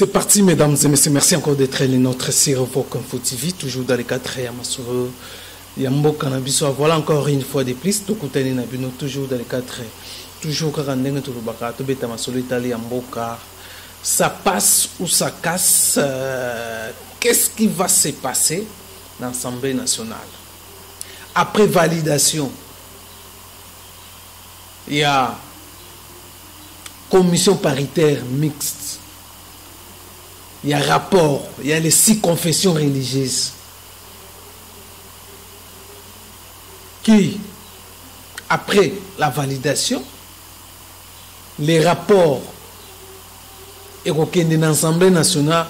C'est parti, mesdames et messieurs. Merci encore d'être les nôtres sur Vogue Info TV, toujours dans les 4 et à Masuro. Yambo Canabiso. Voilà encore une fois de plus. Tokutani Nabino, toujours dans les 4 et toujours quand on est tout le baka, tout bêta Masolo Italie, Yamboka. Ça passe ou ça casse. Qu'est-ce qui va se passer dans l'Assemblée nationale? Après validation, il y a commission paritaire mixte. Il y a rapport, il y a les 6 confessions religieuses qui, après la validation, les rapports et dans l'Assemblée nationale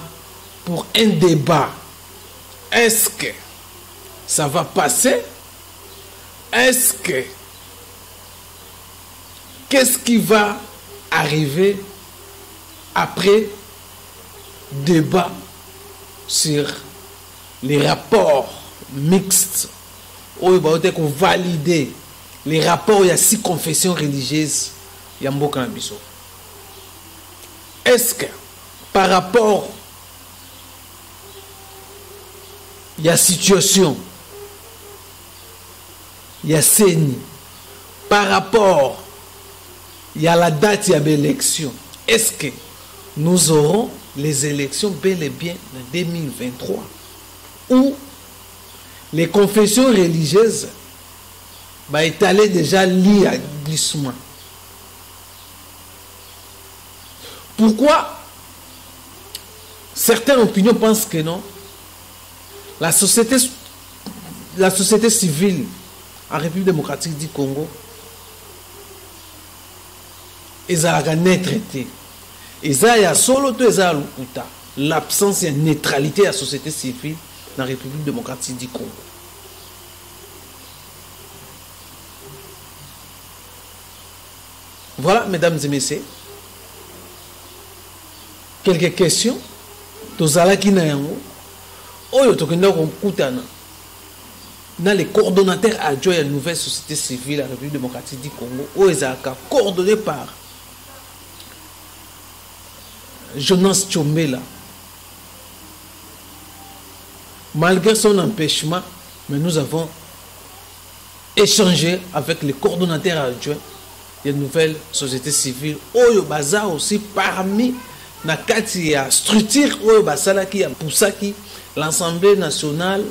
pour un débat. Est-ce que ça va passer? Est-ce que qu'est-ce qui va arriver après débat sur les rapports mixtes où il va être valider les rapports, il y a 6 confessions religieuses, il y a Mboka Nabiso. Est-ce que par rapport il y a situation, il y a CENI, par rapport il y a la date, il y a l'élection, est-ce que nous aurons les élections bel et bien en 2023 où les confessions religieuses va étaler déjà liées à glissement? Pourquoi certaines opinions pensent que non? La société civile en République démocratique du Congo ils ont net traité. L'absence de neutralité de la société civile dans la République démocratique du Congo. Voilà, mesdames et messieurs, quelques questions. Dans les coordonnateurs adjoints à la nouvelle société civile de la République démocratique du Congo, où ils ont coordonné par Jonas Tchombela. Malgré son empêchement, mais nous avons échangé avec les coordonnateurs adjoints de la nouvelle société civile. Oyo baza aussi parmi na kati ya structure oyo basala qui a pour ça qui l'Assemblée nationale,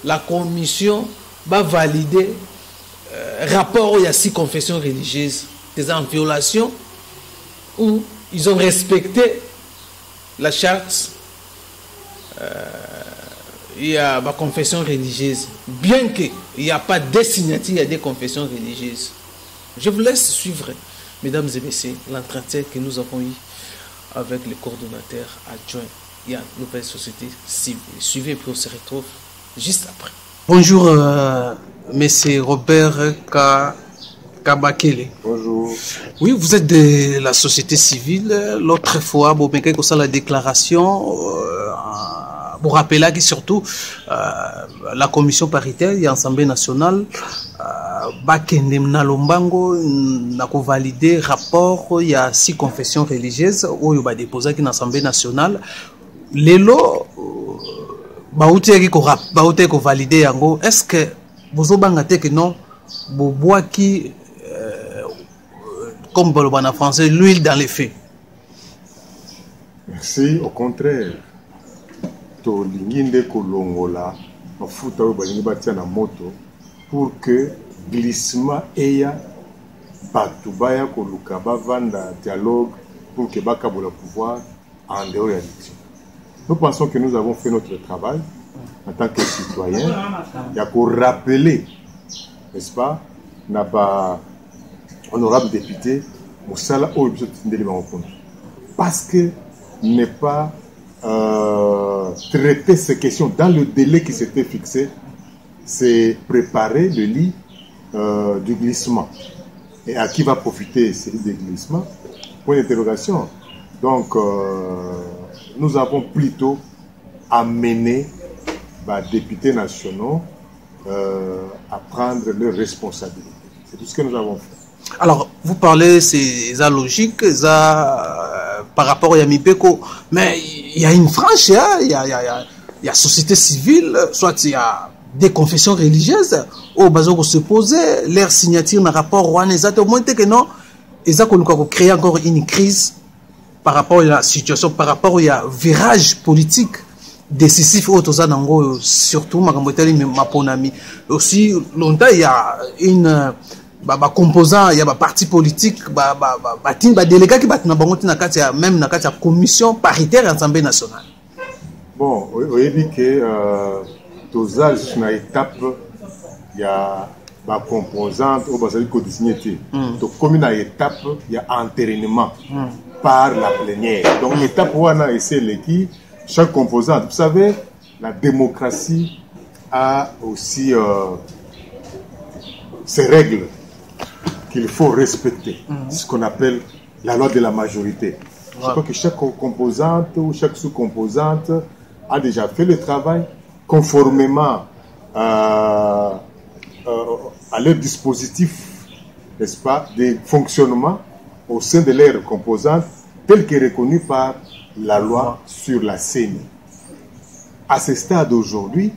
la commission va valider rapport où il y a 6 confessions religieuses, des en violation où ils ont respecté la charte, il y a ma confession religieuse. Bien qu'il n'y a pas de signature, il y a des confessions religieuses. Je vous laisse suivre, mesdames et messieurs, l'entretien que nous avons eu avec les coordonnateurs adjoints et la nouvelle société civile. Suivez et puis on se retrouve juste après. Bonjour, monsieur Robert Kabakele. Bonjour. Oui, vous êtes de la société civile. L'autre fois, vous avez fait la déclaration. Vous rappelez que surtout la commission paritaire et l'Assemblée nationale Nalombango n'a validé rapport. Il y a 6 confessions religieuses où il va déposer dans l'Assemblée nationale. Les lots, validé. Est-ce que vous avez que non, vous bois qui comme en français, l'huile dans les faits? Merci, au contraire. To linginde kolongola, mafuta oyo balingi batia na moto pour que glissement eya batu baya koluka bavanda dialogue pour que bakabola pouvoir en dehors de l'élection. Nous pensons que nous avons fait notre travail en tant que citoyens. Il y a qu'à rappeler, n'est-ce pas, n'a pas honorable député, Moussala Oyo parce que n'est pas traiter ces questions dans le délai qui s'était fixé, c'est préparer le lit du glissement. Et à qui va profiter ce lit de glissement? Point d'interrogation. Donc, nous avons plutôt amené les députés nationaux à prendre leurs responsabilités. C'est tout ce que nous avons fait. Alors, vous parlez, c'est la logique, ça par rapport à Mipeko. Mais il y a une frange, il y a société civile, soit il y a des confessions religieuses, au besoin se poser, leur signature dans rapport au au moins que non, ils ont créé encore une crise par rapport à la situation, par rapport au virage politique décisif au Tozanango, surtout Maponami. Aussi, longtemps, il y a une composant, il y a un parti politique, un délégat qui va même dans la commission paritaire de l'Assemblée nationale. Bon, vous voyez que Toza, juste une étape, il y a des composantes au bas de signature. Donc, comme une étape, il y a enterrainement par la plénière. Donc, l'étape où on a essayé qui chaque composante. Vous savez, la démocratie a aussi ses règles qu'il faut respecter. Ce qu'on appelle la loi de la majorité. Je crois que chaque composante ou chaque sous-composante a déjà fait le travail conformément à leur dispositif, n'est-ce pas, de fonctionnement au sein de leurs composantes, tel que reconnu par la loi sur la CENI. À ce stade aujourd'hui,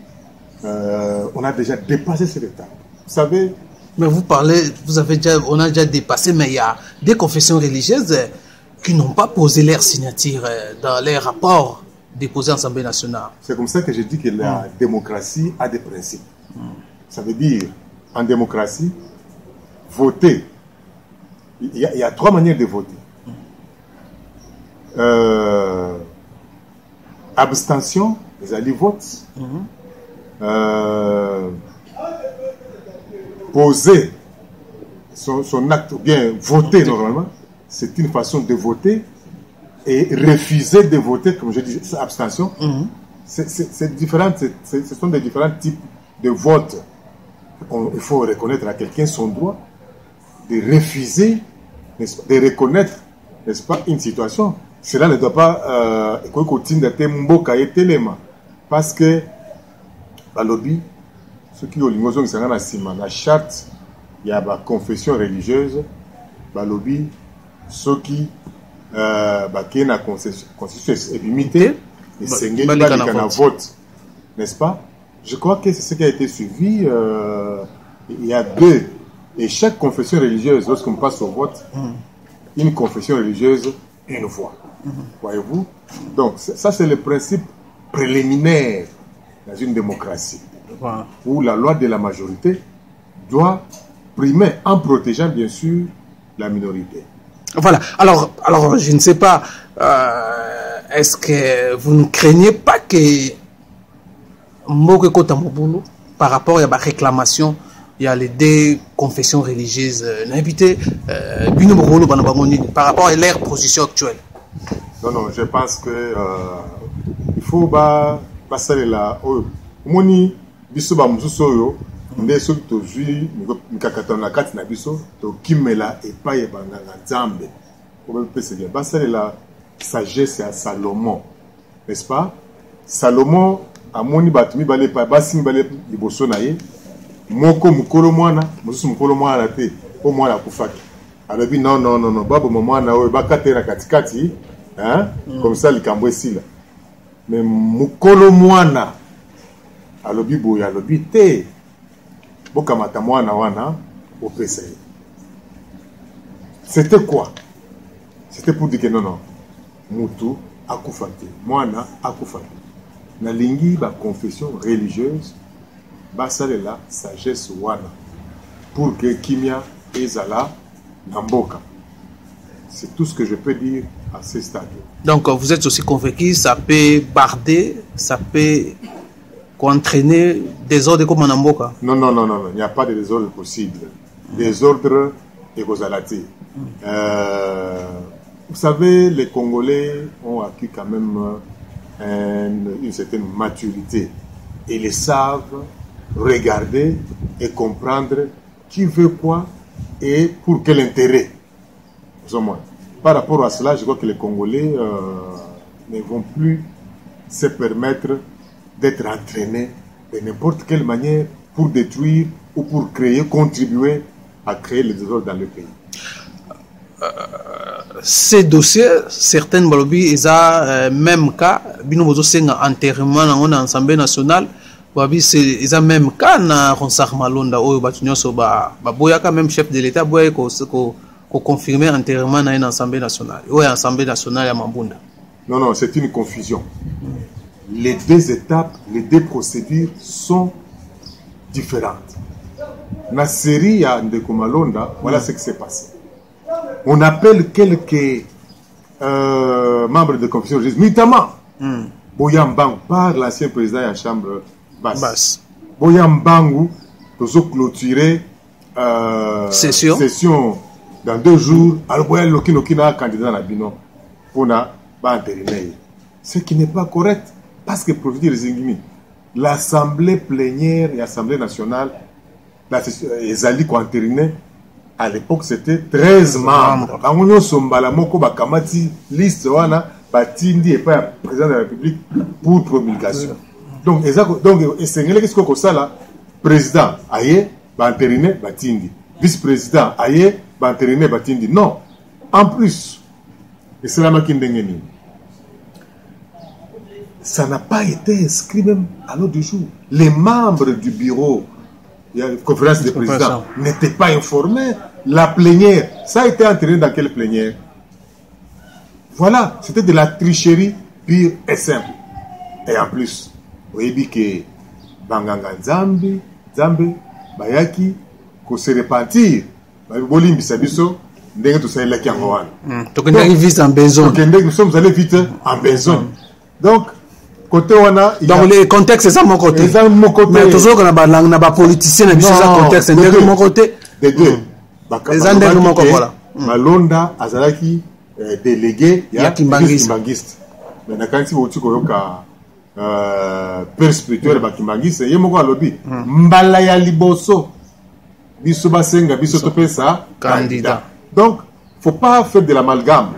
on a déjà dépassé cette étape. Vous savez. Mais vous parlez, on a déjà dépassé, mais il y a des confessions religieuses qui n'ont pas posé leur signature dans les rapports déposés à l'Assemblée nationale. C'est comme ça que je dis que la démocratie a des principes. Ça veut dire, en démocratie, voter. Il y a trois manières de voter. Abstention, les alliés votent. Poser son acte, ou bien voter normalement, c'est une façon de voter, et refuser de voter, comme je dis, abstention, c'est différent, ce sont des différents types de vote. Il faut reconnaître à quelqu'un son droit de refuser, de reconnaître, n'est-ce pas, une situation. Cela ne doit pas parce que la lobby, ceux qui ont l'immotion qui la charte, il y a la confession religieuse, la lobby, ceux qui ont la constitution limitée, et c'est un vote, n'est-ce pas? Je crois que c'est ce qui a été suivi. Il y a deux, et chaque confession religieuse, lorsqu'on passe au vote, une confession religieuse, une voix. Voyez-vous? Donc, ça, c'est le principe préliminaire dans une démocratie, où la loi de la majorité doit primer en protégeant, bien sûr, la minorité. Voilà. Alors je ne sais pas, est-ce que vous ne craignez pas que par rapport à la réclamation, il y a les deux confessions religieuses par rapport à leur position actuelle? Non, je pense que il faut passer là. Moni biso ba mususo nde so to zui mikakata na kati na biso to kimela epa ye banganga nzambe. Pour passer bien. Passer la sagesse à Salomon, n'est-ce pas? Salomon a moni batumi bale pa basi bale liboso na ye moko mukolo mwana mususu mukolo mwana te o mwana kufaki. Alors bi non babo mwana oyo bakatera katikati. Comme ça, les Cambouessila. Mais Mukolo Mwana, alobi boya, alobi te, bokamata mwana wana, au PCI. C'était quoi? C'était pour dire que non, Moutou akufati, mwana akufati. Na lingi ba confession religieuse, basale la sagesse wana, pour que Kimia ezala namboka. C'est tout ce que je peux dire à ce stade. Donc, vous êtes aussi convaincu, ça peut barder, ça peut entraîner des ordres comme en Amboka? Non, il n'y a pas de désordre possible. Désordre et Gozalati. Vous savez, les Congolais ont acquis quand même une certaine maturité. Ils les savent regarder et comprendre qui veut quoi et pour quel intérêt. Par rapport à cela, je crois que les Congolais ne vont plus se permettre d'être entraînés de n'importe quelle manière pour détruire ou pour créer, contribuer à créer les désordres dans le pays. ces dossiers, certaines balobi, ils ont même cas, bino bozo senga enterrement dans l'Assemblée nationale, babi ils ont même cas na Ronsard Malonda, ou batunyo so ba boyaka même chef de l'État, boya ko confirmer enterrement dans l'Assemblée nationale, ou l'Assemblée nationale à Mambunda. Non, c'est une confusion. Les deux étapes, les deux procédures sont différentes. La série à Ndeko Malonda, voilà ce qui s'est passé. On appelle quelques membres de confusion, notamment Boyambangu, par l'ancien président de la Chambre basse. Boyambangu, nous avons clôturé session dans 2 jours. Alors, Boyambangu est candidat à la Bino pour entériner. Ce qui n'est pas correct, parce que pour dire l'Assemblée plénière et l'Assemblée nationale, les alliés qui ont entériné, à l'époque, c'était 13 membres. Quand on a sombala moko bakamati liste wana batindi et pas président de la République pour promulgation. Donc essengele qu'est-ce que ça là président aye bantériné batindi, vice-président aye bantériné batindi. Non. En plus, et c'est la makindengeni. Ça n'a pas été inscrit même à l'ordre du jour. Les membres du bureau, la conférence des présidents, n'étaient pas informés. La plénière, ça a été entraîné dans quelle plénière? Voilà, c'était de la tricherie pure et simple. Et en plus, vous voyez que Banganga Zambi, Bayaki, qu'on se repentir, Bolim Bisabiso, nous sommes allés vite en besoin. Nous sommes allés vite en besoin. Donc, côté wana, dans les contextes, c'est ça mon côté. Mais toujours qu'on a des politiciens, c'est ça le contexte, c'est mon côté. Des deux. Malonda azalaki délégué ya kimbangiste. Mais quand tu vois père spirituel ba kimbangiste, ye moko alobi mbala ya liboso biso basenga biso topesa candidat. Donc faut pas faire de l'amalgame.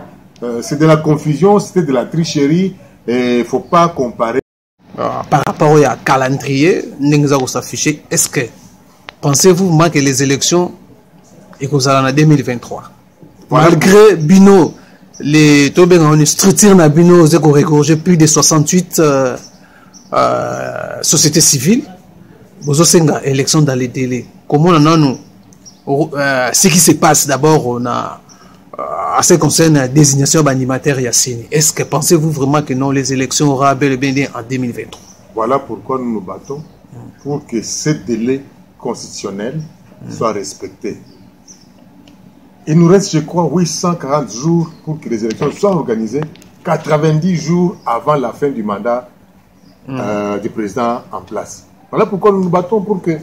C'est de la confusion, c'était de la tricherie et faut pas comparer. Par rapport au calendrier, n'engagez s'afficher. Est-ce que pensez-vous que les élections et que ça en 2023 malgré Bino les tobé ont une structure na Bino c'est qu'on regorge plus de 68 sociétés civiles vous avez une élection dans les délais comment on a nous ce qui se passe d'abord on a à ce qui concerne la désignation d'animateurs Yassini. Est-ce que pensez-vous vraiment que non les élections auront bel et bien en 2023? Voilà pourquoi nous nous battons pour que ce délai constitutionnel soit respecté. Il nous reste, je crois, 840 jours pour que les élections soient organisées, 90 jours avant la fin du mandat du président en place. Voilà pourquoi nous nous battons pour que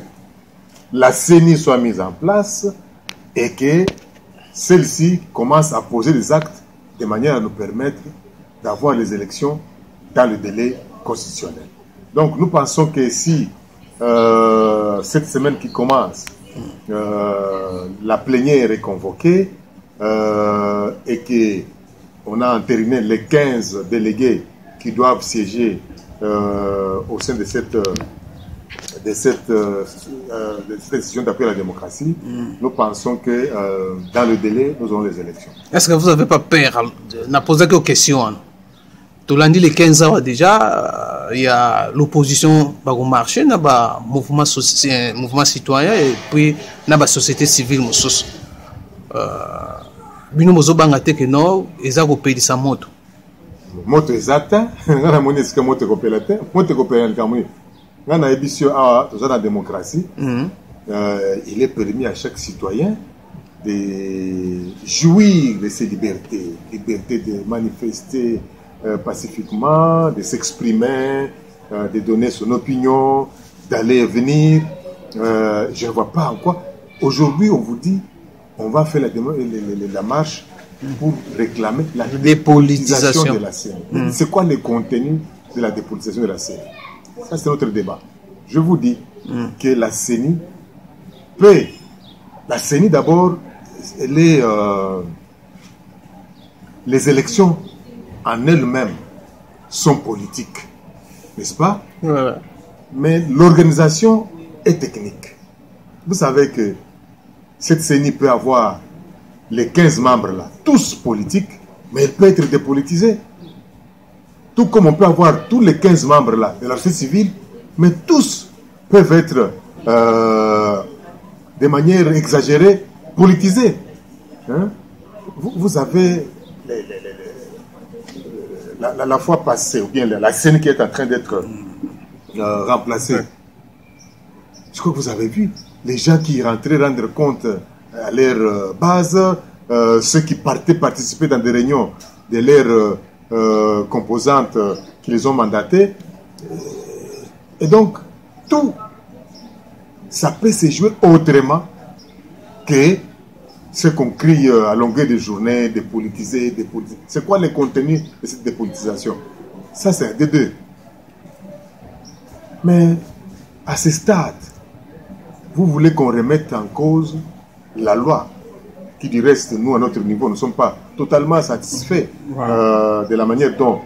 la CENI soit mise en place et que celle-ci commence à poser des actes de manière à nous permettre d'avoir les élections dans le délai constitutionnel. Donc nous pensons que si cette semaine qui commence, la plénière est convoquée et qu'on a entériné les 15 délégués qui doivent siéger au sein de cette décision d'appui à la démocratie, nous pensons que dans le délai, nous aurons les élections. Est-ce que vous n'avez pas peur? On a posé quelques questions. Tout lundi, les 15 heures déjà, il y a l'opposition qui marche, il y a mouvement citoyen et puis il y a la société civile. Bino mozo bangate que non, ils ont payé sa moto. Moto exact, on a monnaie ce que moto copélate, moto copélate comme lui. On a édition à la démocratie. Il est permis à chaque citoyen de jouir de ses libertés, liberté de manifester pacifiquement, de s'exprimer, de donner son opinion, d'aller et venir. Je ne vois pas en quoi. Aujourd'hui, on vous dit, on va faire la marche pour réclamer la dépolitisation de la CENI. C'est quoi le contenu de la dépolitisation de la CENI? Ça, c'est notre débat. Je vous dis que la CENI peut... La CENI, d'abord, les élections en elles-mêmes sont politiques, n'est-ce pas? Ouais. Mais l'organisation est technique. Vous savez que cette CENI peut avoir les 15 membres là, tous politiques, mais elle peut être dépolitisée. Tout comme on peut avoir tous les 15 membres là de la société civile, mais tous peuvent être de manière exagérée politisés. Hein? Vous avez la fois passée, ou bien la scène qui est en train d'être remplacée. Je crois que vous avez vu les gens qui rentraient rendre compte à leur base, ceux qui partaient participer dans des réunions de leurs composantes qui les ont mandatés. Et donc, tout, ça peut se jouer autrement que ce qu'on crie à longueur de journée, dépolitiser, dépolitiser. C'est quoi le contenu de cette dépolitisation? Ça, c'est un des deux. Mais à ce stade, vous voulez qu'on remette en cause la loi, qui du reste, nous, à notre niveau, ne sommes pas totalement satisfaits de la manière dont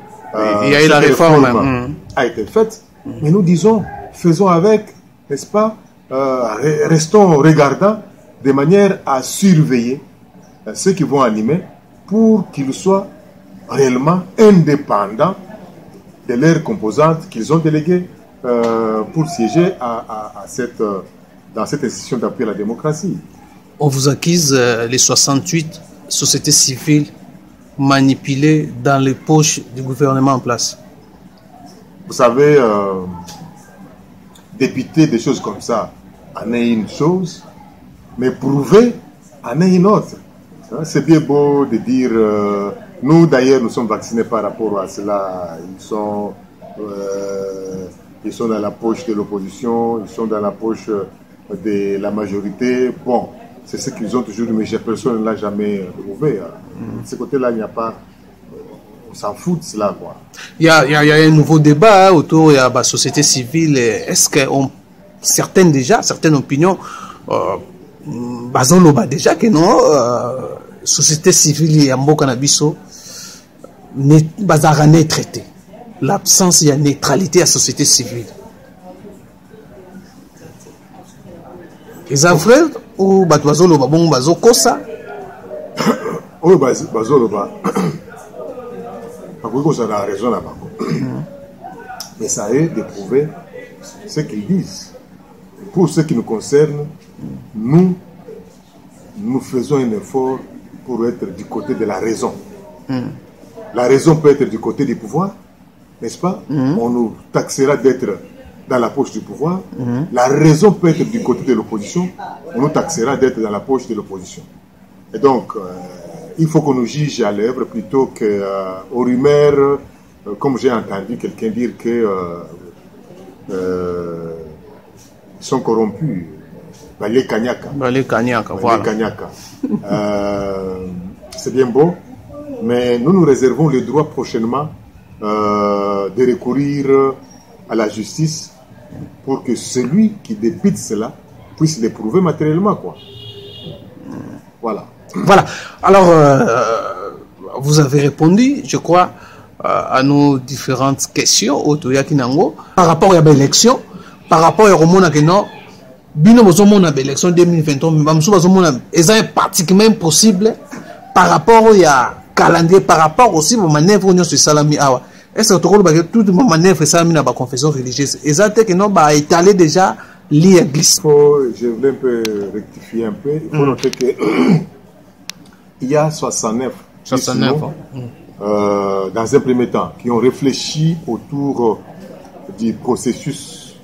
il y a eu la réforme a été faite. Mais nous disons, faisons avec, n'est-ce pas, restons regardants de manière à surveiller ceux qui vont animer pour qu'ils soient réellement indépendants de leurs composantes qu'ils ont déléguées pour siéger dans cette institution d'appui à la démocratie. On vous accuse les 68 sociétés civiles manipulées dans les poches du gouvernement en place. Vous savez, dépiter des choses comme ça en est une chose, mais prouver en est une autre. C'est bien beau de dire, nous d'ailleurs nous sommes vaccinés par rapport à cela, ils sont dans la poche de l'opposition, ils sont dans la poche de la majorité. Bon, c'est ce qu'ils ont toujours dit, mais personne ne l'a jamais prouvé. De ce côté-là, il n'y a pas... On s'en fout de cela, quoi. Il y a un nouveau débat autour de la société civile. Est-ce que certaines opinions, déjà que non, société civile et Mboka Nabiso n'est traité. L'absence de neutralité à la société civile. Les frères ou Batouazolo Babon Bazo Kosa? Oui, Bazolo Ba. Ça a raison là-bas. Mais ça est de prouver ce qu'ils disent. Pour ce qui nous concerne, nous faisons un effort pour être du côté de la raison. La raison peut être du côté du pouvoir, n'est-ce pas? On nous taxera d'être dans la poche du pouvoir. La raison peut être du côté de l'opposition. On nous taxera d'être dans la poche de l'opposition. Et donc, il faut qu'on nous juge à l'œuvre plutôt qu'aux rumeurs, comme j'ai entendu quelqu'un dire que ils sont corrompus. Balé Kanyaka. Voilà. C'est bien beau, mais nous nous réservons le droit prochainement de recourir à la justice pour que celui qui dépite cela puisse l'éprouver matériellement, quoi. Voilà. Voilà. Alors, vous avez répondu, je crois, à nos différentes questions au Toyakinango par rapport à l'élection, par rapport au Romona Keno, Bino Bozomona l'élection 2023, mais c'est pratiquement possible par rapport au calendrier, par rapport aussi aux manœuvres de Salami Awa. Est-ce que toute manœuvre Salami dans la confession religieuse, exactement que non, bah étalé déjà l'église. Je voulais un peu rectifier un peu. Il faut noter que il y a 69 dans un premier temps, qui ont réfléchi autour du processus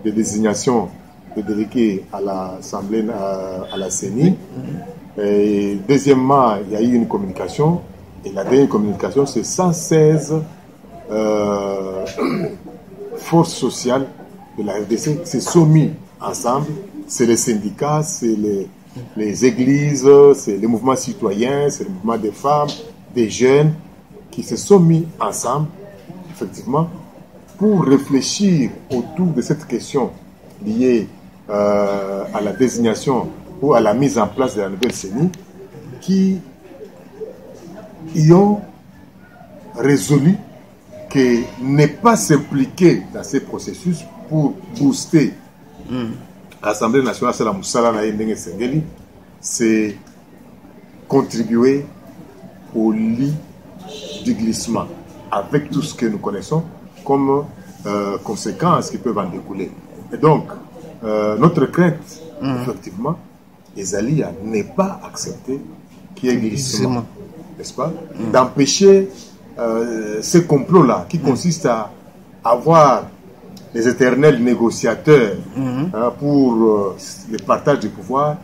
de désignation de délégués à l'Assemblée, à la CENI. Et deuxièmement, il y a eu une communication, et la dernière communication, c'est 116 forces sociales de la RDC qui se sont mis ensemble. C'est les syndicats, c'est les églises, c'est les mouvements citoyens, c'est le mouvement des femmes, des jeunes, qui se sont mis ensemble, effectivement, pour réfléchir autour de cette question liée à la désignation ou à la mise en place de la nouvelle CENI, qui y ont résolu que ne pas s'impliquer dans ces processus pour booster l'Assemblée nationale, c'est la Moussala, c'est contribuer au lit du glissement, avec tout ce que nous connaissons comme conséquences qui peuvent en découler. Et donc, notre crainte, effectivement, ezali à ne pas accepter qu'il y ait glissement, n'est-ce pas? D'empêcher ce complot-là qui consiste à avoir les éternels négociateurs pour le partage du pouvoir,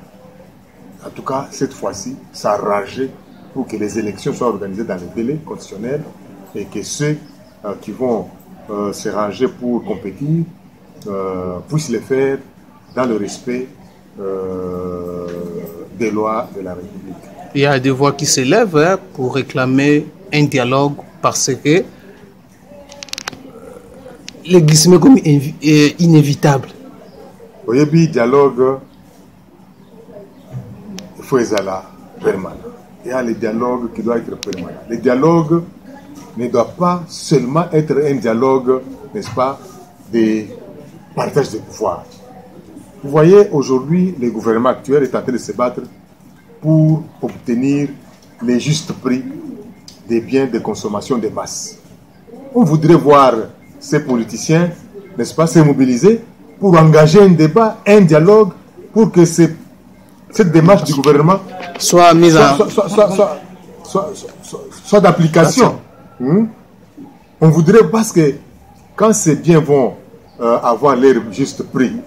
en tout cas, cette fois-ci, s'arranger pour que les élections soient organisées dans les délais constitutionnels et que ceux qui vont se ranger pour compétir puissent le faire dans le respect des lois de la République. Il y a des voix qui s'élèvent pour réclamer un dialogue parce que le glissement est inévitable. Oui, le dialogue, il faut être permanent. Il y a le dialogue qui doit être permanent. Le dialogue ne doit pas seulement être un dialogue, n'est-ce pas, de partage de pouvoir. Vous voyez, aujourd'hui, le gouvernement actuel est en train de se battre pour obtenir les justes prix des biens de consommation de masse. On voudrait voir ces politiciens, n'est-ce pas, se mobiliser pour engager un débat, un dialogue, pour que cette démarche du gouvernement soit mise soit d'application. On voudrait, parce que quand ces biens vont avoir leur juste prix,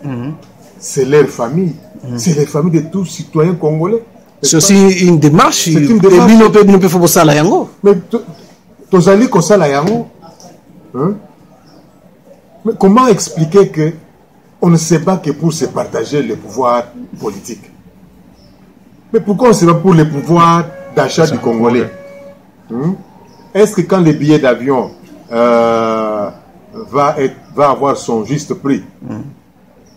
c'est leur famille, c'est les familles de tous citoyens congolais. C'est aussi une démarche. C'est une démarche. Mais Tozali Kosala Yango. Mais comment expliquer que on ne se bat que pour se partager le pouvoir politique? Mais pourquoi on se bat pour le pouvoir d'achat du Congolais? Est-ce que quand le billet d'avion va avoir son juste prix,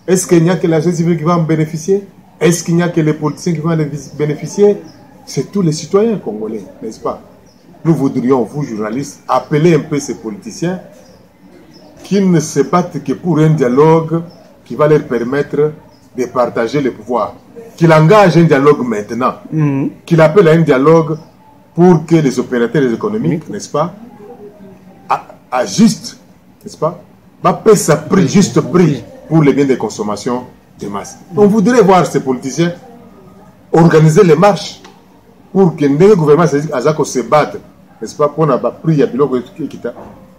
est-ce qu'il n'y a que la société civile qui va en bénéficier? Est-ce qu'il n'y a que les politiciens qui vont en bénéficier? C'est tous les citoyens congolais, n'est-ce pas? Nous voudrions, vous journalistes, appeler un peu ces politiciens qui ne se battent que pour un dialogue qui va leur permettre de partager le pouvoir. Qu'il engage un dialogue maintenant, qu'il appelle à un dialogue pour que les opérateurs économiques, n'est-ce pas, ajustent, n'est-ce pas, va payer sa prix, juste prix pour les biens de consommation de masse. On voudrait voir ces politiciens organiser les marches pour que le gouvernement se batte, n'est-ce pas, pour avoir pris à Biloko qui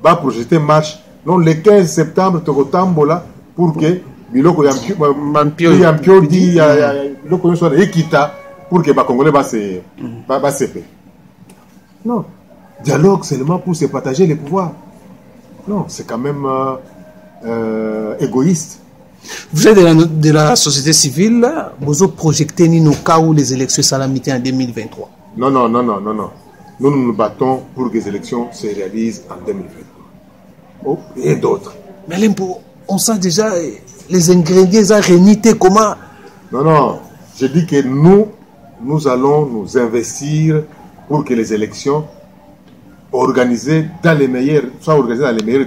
va projeter marche non le 15 septembre Togotambola pour que Biloko Yampiodi Biloko soit équita pour que les Congolais va se payer. Non, dialogue seulement pour se partager les pouvoirs. Non, c'est quand même égoïste. Vous êtes de la société civile, vous projetez au cas où les élections salamités en 2023. Non. Nous nous battons pour que les élections se réalisent en 2023. Oh, et d'autres. Mais on sent déjà les ingrédients à réuniter comment? Non. Je dis que nous allons nous investir pour que les élections organisées dans les meilleurs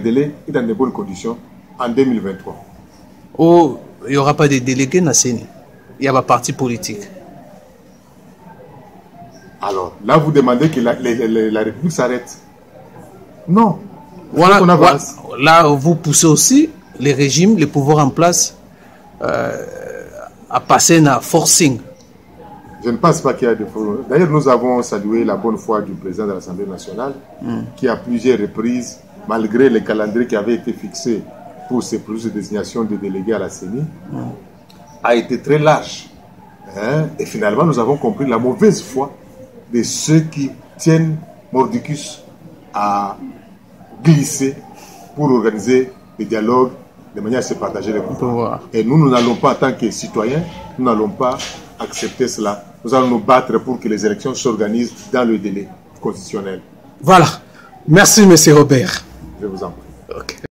délais et dans de bonnes conditions en 2023. Oh, il n'y aura pas de délégués nationaux. Il y a pas de parti politique. Alors, là, vous demandez que la République s'arrête. Non. Voilà, là, vous poussez aussi les régimes, les pouvoirs en place à passer à forcing. Je ne pense pas qu'il y a de forcing. D'ailleurs, nous avons salué la bonne foi du président de l'Assemblée nationale qui, à plusieurs reprises, malgré les calendriers qui avaient été fixés pour ces processus de désignation des délégués à la CENI, a été très large. Et finalement, nous avons compris la mauvaise foi de ceux qui tiennent Mordicus à glisser pour organiser des dialogues de manière à se partager les pouvoirs. Et nous n'allons pas, en tant que citoyens, nous n'allons pas accepter cela. Nous allons nous battre pour que les élections s'organisent dans le délai constitutionnel. Voilà. Merci, M. Robert. Je vous en prie. Okay.